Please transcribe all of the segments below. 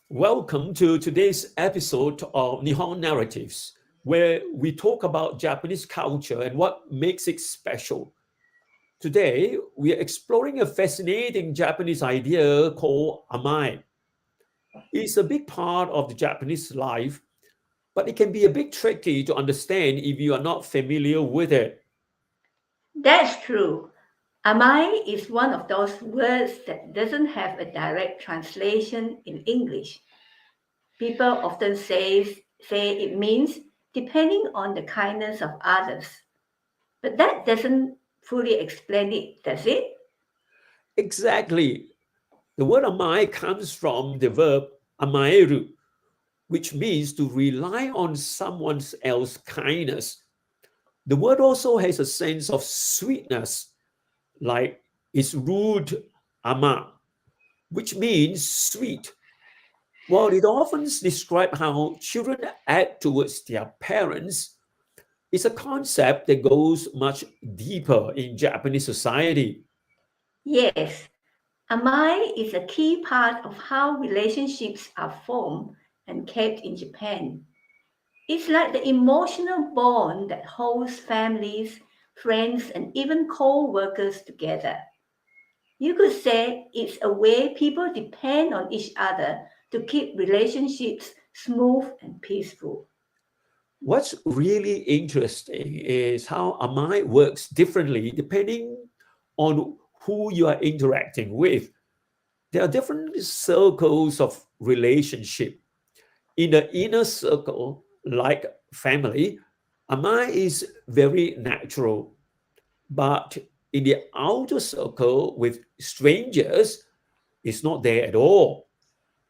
Welcome to today's episode of Nihon Narratives, where we talk about Japanese culture and what makes it special. Today, we are exploring a fascinating Japanese idea called Amae. It's a big part of the Japanese life, but it can be a bit tricky to understand if you are not familiar with it. That's true. Amae is one of those words that doesn't have a direct translation in English. People often say it means depending on the kindness of others. But that doesn't fully explain it, does it? Exactly. The word amae comes from the verb amaeru, which means to rely on someone else's kindness. The word also has a sense of sweetness, like its root ama, which means sweet. While it often describes how children act towards their parents, it's a concept that goes much deeper in Japanese society. Yes, Amae is a key part of how relationships are formed and kept in Japan. It's like the emotional bond that holds families, friends, and even co workers together. You could say it's a way people depend on each other to keep relationships smooth and peaceful. What's really interesting is how Amae works differently depending on who you are interacting with. There are different circles of relationship. In the inner circle, like family, Amae is very natural. But in the outer circle with strangers, it's not there at all.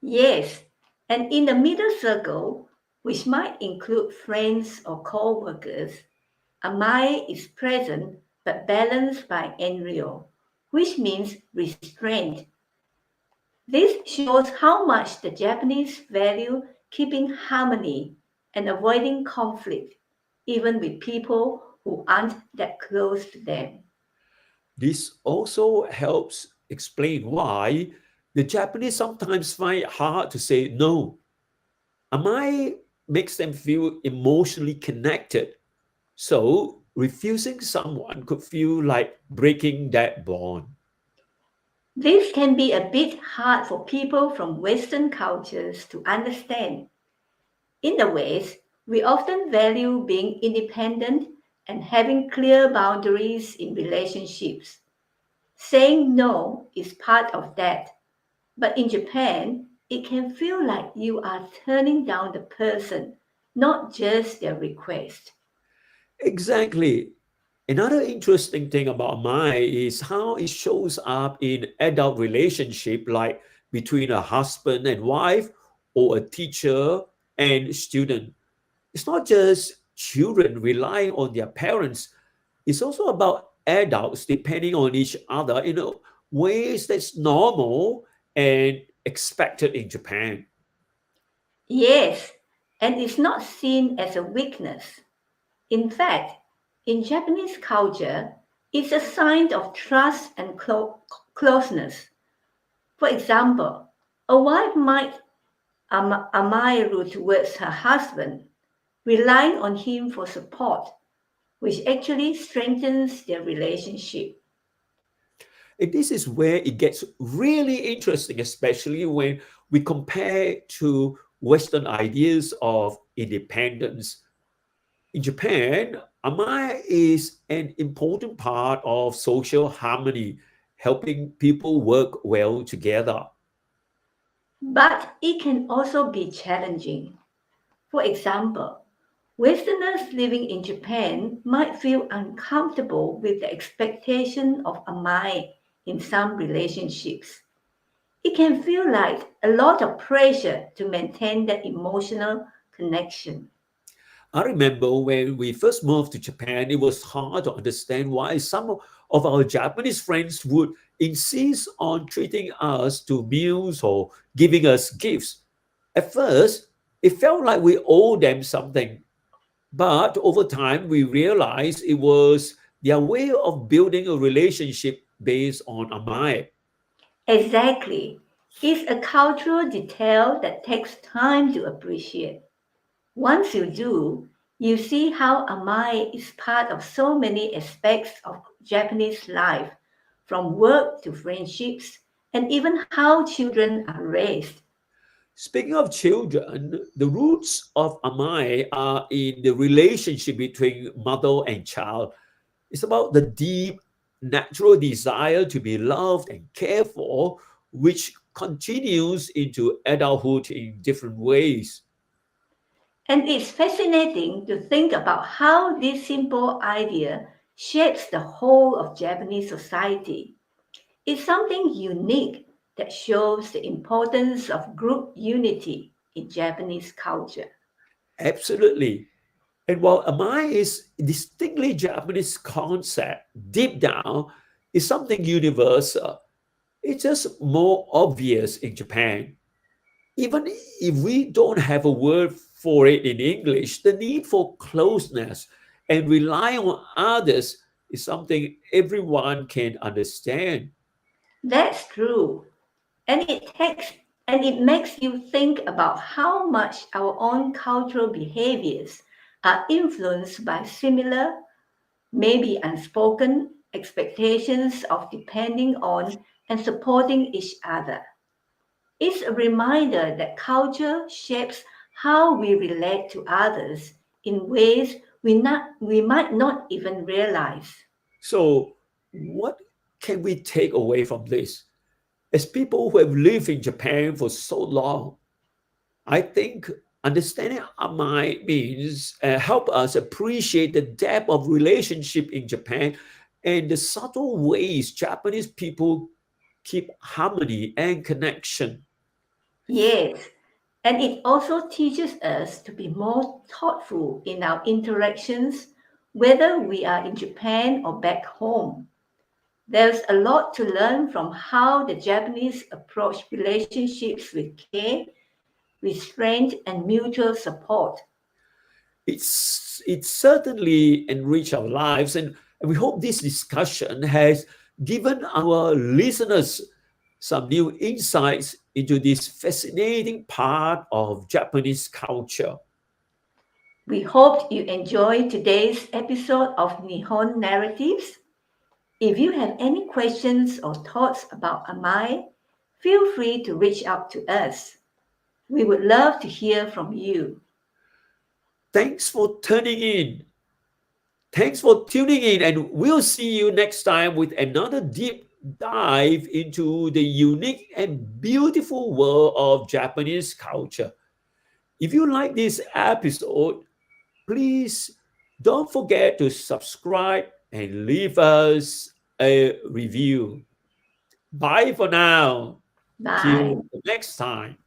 Yes, and in the middle circle, which might include friends or co workers, Amae is present but balanced by Enryo, which means restraint. This shows how much the Japanese value keeping harmony and avoiding conflict, even with people who aren't that close to them. This also helps explain why the Japanese sometimes find it hard to say no. Amai makes them feel emotionally connected. So refusing someone could feel like breaking that bond. This can be a bit hard for people from Western cultures to understand. In the West, we often value being independent and having clear boundaries in relationships. Saying no is part of that, but in Japan, it can feel like you are turning down the person, not just their request. Exactly. Another interesting thing about Mai is how it shows up in adult relationship like between a husband and wife or a teacher and student. It's not just children relying on their parents. It's also about adults depending on each other in ways that's normal and expected in Japan. Yes, and it's not seen as a weakness. In fact, in Japanese culture, it's a sign of trust and closeness. For example, a wife might amaeru towards her husband, relying on him for support, which actually strengthens their relationship. And this is where it gets really interesting, especially when we compare to Western ideas of independence. In Japan, Amai is an important part of social harmony, helping people work well together. But it can also be challenging. For example, Westerners living in Japan might feel uncomfortable with the expectation of amae in some relationships. It can feel like a lot of pressure to maintain that emotional connection. I remember when we first moved to Japan, it was hard to understand why some of our Japanese friends would insist on treating us to meals or giving us gifts. At first, it felt like we owed them something, but over time, we realized it was their way of building a relationship based on amae. Exactly. It's a cultural detail that takes time to appreciate. Once you do, you see how Amae is part of so many aspects of Japanese life, from work to friendships, and even how children are raised. Speaking of children, the roots of Amae are in the relationship between mother and child. It's about the deep natural desire to be loved and cared for, which continues into adulthood in different ways. And it's fascinating to think about how this simple idea shapes the whole of Japanese society. It's something unique that shows the importance of group unity in Japanese culture. Absolutely. And while Amae is a distinctly Japanese concept, deep down, is something universal. It's just more obvious in Japan. Even if we don't have a word for it in English, the need for closeness and relying on others is something everyone can understand. That's true. And it makes you think about how much our own cultural behaviors are influenced by similar, maybe unspoken expectations of depending on and supporting each other. It's a reminder that culture shapes how we relate to others in ways we might not even realize. So, what can we take away from this? As people who have lived in Japan for so long, I think understanding Amai means help us appreciate the depth of relationship in Japan and the subtle ways Japanese people keep harmony and connection. Yes, and it also teaches us to be more thoughtful in our interactions, whether we are in Japan or back home. There's a lot to learn from how the Japanese approach relationships with care, restraint, and mutual support. It's certainly enriched our lives, and we hope this discussion has given our listeners some new insights into this fascinating part of Japanese culture. We hope you enjoyed today's episode of Nihon Narratives. If you have any questions or thoughts about Amae, feel free to reach out to us. We would love to hear from you. Thanks for tuning in. Thanks for tuning in, and we'll see you next time with another deep dive into the unique and beautiful world of Japanese culture. If you like this episode, please don't forget to subscribe and leave us a review. Bye for now. Bye. Till the next time.